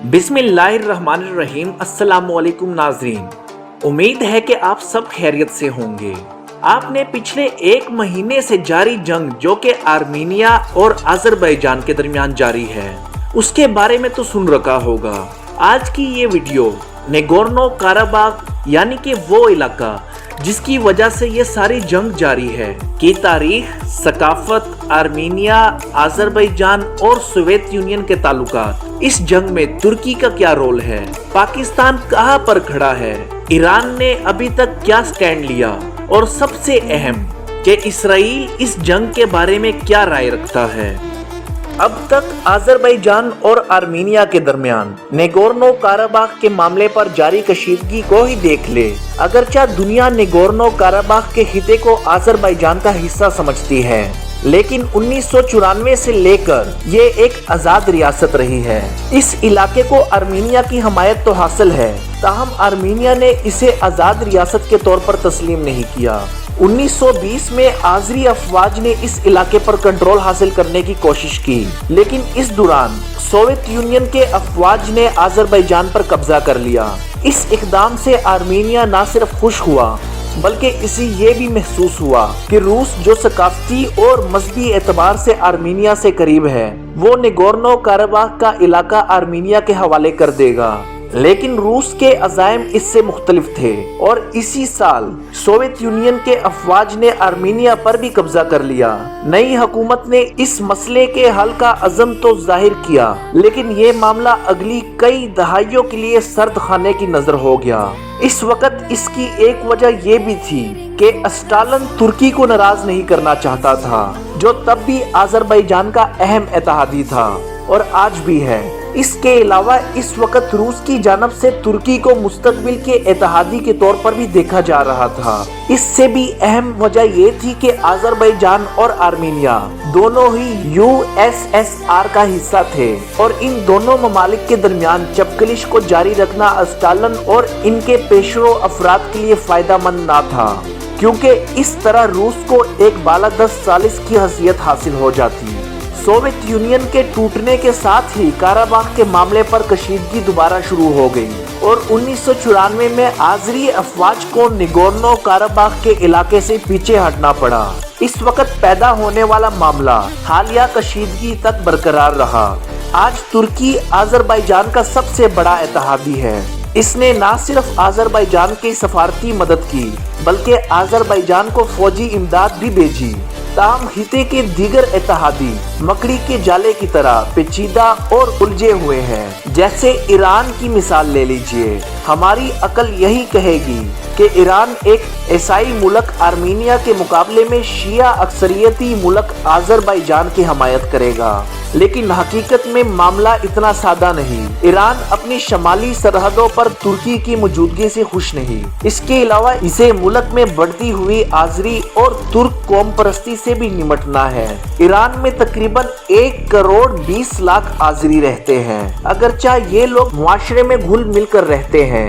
बिस्मिल्लाहिर्रहमानिर्रहीम। अस्सलामुअलैकुम नाज़रीन, उम्मीद है कि आप सब खैरियत से होंगे। आपने पिछले एक महीने से जारी जंग जो कि आर्मीनिया और अज़रबैजान के दरमियान जारी है उसके बारे में तो सुन रखा होगा। आज की ये वीडियो नगोर्नो काराबाख यानी कि वो इलाका जिसकी वजह से ये सारी जंग जारी है की तारीख, सकाफत, आर्मीनिया, अज़रबैजान और सोवियत यूनियन के ताल्लुकात, इस जंग में तुर्की का क्या रोल है, पाकिस्तान कहां पर खड़ा है, ईरान ने अभी तक क्या स्टैंड लिया और सबसे अहम कि इसराइल इस जंग के बारे में क्या राय रखता है। अब तक अज़रबैजान और आर्मीनिया के दरमियान नगोर्नो काराबाख के मामले पर जारी कशीदगी को ही देख ले। अगरचे दुनिया नगोर्नो काराबाख के खिते को अज़रबैजान का हिस्सा समझती है, लेकिन 1994 से लेकर ये एक आज़ाद रियासत रही है। इस इलाके को आर्मीनिया की हमायत तो हासिल है, ताहम आर्मीनिया ने इसे आज़ाद रियासत के तौर पर तस्लीम नहीं किया। 1920 में आज़री अफवाज ने इस इलाके पर कंट्रोल हासिल करने की कोशिश की, लेकिन इस दौरान सोवियत यूनियन के अफवाज ने अज़रबैजान पर कब्जा कर लिया। इस इकदाम से आर्मीनिया न सिर्फ खुश हुआ बल्कि इसे ये भी महसूस हुआ कि रूस जो सकाफती और मजहबी एतबार से आर्मीनिया से करीब है वो नगोर्नो काराबाख का इलाका आर्मीनिया के हवाले कर देगा। लेकिन रूस के अज़ाइम इससे मुख्तलिफ थे और इसी साल सोवियत यूनियन के अफवाज ने आर्मीनिया पर भी कब्जा कर लिया। नई हुकूमत ने इस मसले के हल का अज़म तो जाहिर किया, लेकिन ये मामला अगली कई दहाइयों के लिए सर्द खाने की नजर हो गया। इस वक्त इसकी एक वजह ये भी थी कि स्टालिन तुर्की को नाराज नहीं करना चाहता था, जो तब भी अज़रबैजान का अहम इत्तेहादी था और आज भी है। इसके अलावा इस वक्त रूस की जानब से तुर्की को मुस्तकबिल के इत्तेहादी के तौर पर भी देखा जा रहा था। इससे भी अहम वजह ये थी कि अज़रबैजान और आर्मीनिया दोनों ही USSR का हिस्सा थे और इन दोनों ममालिक के दरमियान चपकलिश को जारी रखना स्टालिन और इनके पेशरो अफराद के लिए फायदा मंद ना था, क्योंकि इस तरह रूस को एक बालादस्त सालिस की हैसियत हासिल हो जाती। सोवियत यूनियन के टूटने के साथ ही काराबाख के मामले पर कशीदगी दोबारा शुरू हो गई और 1994 में आज़री अफवाज को नगोर्नो काराबाख के इलाके से पीछे हटना पड़ा। इस वक्त पैदा होने वाला मामला हालिया कशीदगी तक बरकरार रहा। आज तुर्की अज़रबैजान का सबसे बड़ा इत्तेहादी है। इसने न सिर्फ अज़रबैजान की सफारती मदद की बल्कि अज़रबैजान को फौजी इमदाद भी भेजी। ताहम खिते के दीगर इत्तेहादी मकड़ी के जाले की तरह पेचीदा और उलझे हुए हैं। जैसे ईरान की मिसाल ले लीजिए। हमारी अकल यही कहेगी कि ईरान एक ईसाई मुल्क आर्मीनिया के मुकाबले में शिया अक्सरियती मुल्क अज़रबैजान की हमायत करेगा, लेकिन हकीकत में मामला इतना सादा नहीं। ईरान अपनी शमाली सरहदों पर तुर्की की मौजूदगी से खुश नहीं। इसके अलावा इसे मुल्क में बढ़ती हुई आज़री और तुर्क कौम परस्ती से भी निमटना है। ईरान में तकरीबन 1 करोड़ 20 लाख आज़री रहते हैं। अगरचे ये लोग मुआशरे में घुल मिल कर रहते हैं,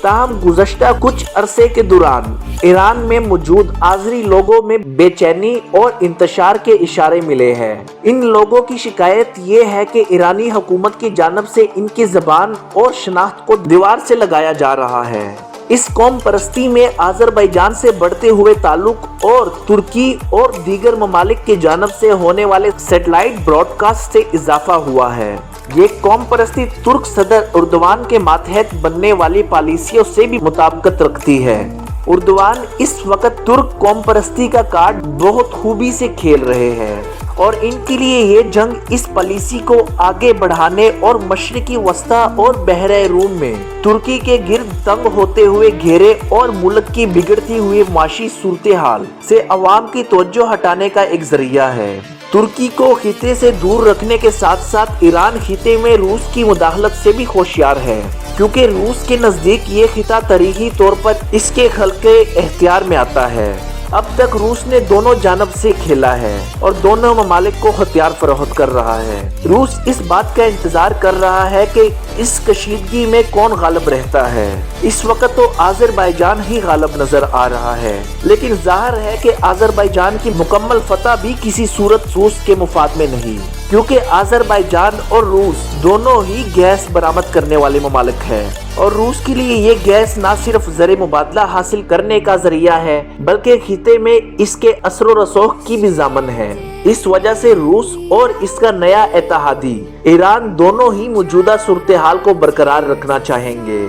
ताहम गुज़श्ता कुछ अरसे के दौरान ईरान में मौजूद आज़री लोगों में बेचैनी और इंतशार के इशारे मिले हैं। इन लोगों की शिकायत ये है कि ईरानी हुकूमत की जानब से इनकी ज़बान और शनाख्त को दीवार से लगाया जा रहा है। इस कौम परस्ती में अज़रबैजान से बढ़ते हुए ताल्लुक और तुर्की और दीगर ममालिक की जानब से होने वाले सैटेलाइट ब्रॉडकास्ट से इजाफा हुआ है। ये कौम परस्ती तुर्क सदर उर्दवान के मातहत बनने वाली पॉलिसियों से भी मुताबिकत रखती है। उर्दवान इस वक्त तुर्क कौम परस्ती का कार्ड बहुत खूबी से खेल रहे हैं और इनके लिए ये जंग इस पॉलिसी को आगे बढ़ाने और मशरिकी वस्ता और बहरे रूम में तुर्की के गिर्द तंग होते हुए घेरे और मुल्क की बिगड़ती हुई माशी सूरत हाल से अवाम की तवज्जो हटाने का एक जरिया है। तुर्की को खिते से दूर रखने के साथ साथ ईरान खिते में रूस की मुदाखलत से भी होशियार है, क्योंकि रूस के नजदीक ये खिता तारीखी तौर पर इसके खल्के एख्तियार में आता है। अब तक रूस ने दोनों जानब से खेला है और दोनों ममालिक को हथियार फरोख्त कर रहा है। रूस इस बात का इंतजार कर रहा है कि इस कशीदगी में कौन गालिब रहता है। इस वक्त तो अज़रबैजान ही गालिब नजर आ रहा है, लेकिन जाहिर है कि अज़रबैजान की मुकम्मल फतह भी किसी सूरत रूस के मुफाद में नहीं। क्योंकि आज़रबाईजान और रूस दोनों ही गैस बरामद करने वाले ममालिक हैं और रूस के लिए ये गैस ना सिर्फ ज़र मुबादला हासिल करने का जरिया है बल्कि खिते में इसके असर व रसूख की भी ज़ामन है। इस वजह से रूस और इसका नया इत्तेहादी ईरान दोनों ही मौजूदा सूरत हाल को बरकरार रखना चाहेंगे।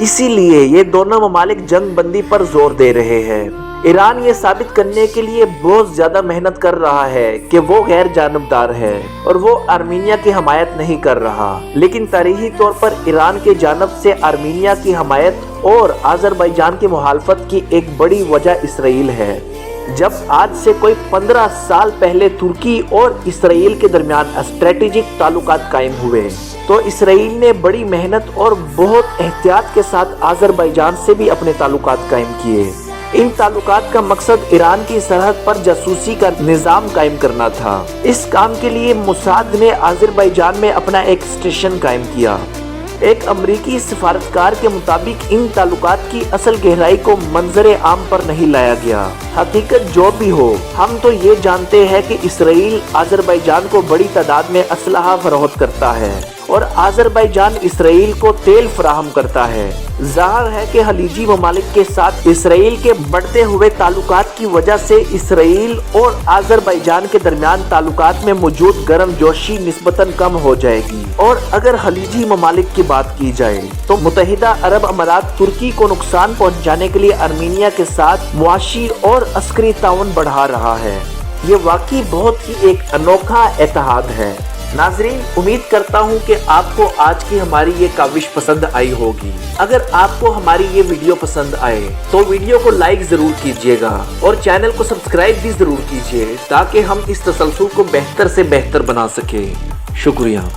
इसीलिए ये दोनों ममालिक जंग बंदी पर जोर दे रहे हैं। ईरान ये साबित करने के लिए बहुत ज्यादा मेहनत कर रहा है कि वो गैर जानबदार है और वो आर्मीनिया की हमायत नहीं कर रहा, लेकिन तारीखी तौर पर ईरान के जानब से आर्मीनिया की हमायत और आज़रबाईजान की मुखालफत की एक बड़ी वजह इसराइल है। जब आज से कोई 15 साल पहले तुर्की और इसराइल के दरमियान स्ट्रेटेजिक ताल्लुकात कायम हुए तो इसराइल ने बड़ी मेहनत और बहुत एहतियात के साथ आज़रबाईजान से भी अपने ताल्लुकात कायम किए। इन ताल्लुकात का मकसद ईरान की सरहद पर जासूसी का निज़ाम कायम करना था। इस काम के लिए मोसाद ने आज़रबाईजान में अपना एक स्टेशन कायम किया। एक अमरीकी सिफारतकार के मुताबिक इन ताल्लुकात की असल गहराई को मंजर आम पर नहीं लाया गया। हकीकत जो भी हो, हम तो ये जानते हैं कि इसराइल आज़रबाईजान को बड़ी तादाद में असलहा फरोख्त करता है और आज़रबाईजान इसराइल को तेल फराहम करता है। ज़ाहिर है कि खलीजी ममालिक के साथ इसराइल के बढ़ते हुए ताल्लुकात की वजह से इसराइल और आज़रबाईजान के दरमियान ताल्लुकात में मौजूद गर्म जोशी निस्बतन कम हो जाएगी। और अगर खलीजी ममालिक की बात की जाए तो मुत्तहिदा अरब अमारात तुर्की को नुकसान पहुँचाने के लिए आर्मीनिया के साथ मुआशी और अस्करी ताउन बढ़ा रहा है। ये वाकई बहुत ही एक अनोखा इत्तेहाद है। नाजरीन, उम्मीद करता हूँ कि आपको आज की हमारी ये काविश पसंद आई होगी। अगर आपको हमारी ये वीडियो पसंद आए तो वीडियो को लाइक जरूर कीजिएगा और चैनल को सब्सक्राइब भी जरूर कीजिए ताकि हम इस तसलसल को बेहतर से बेहतर बना सके। शुक्रिया।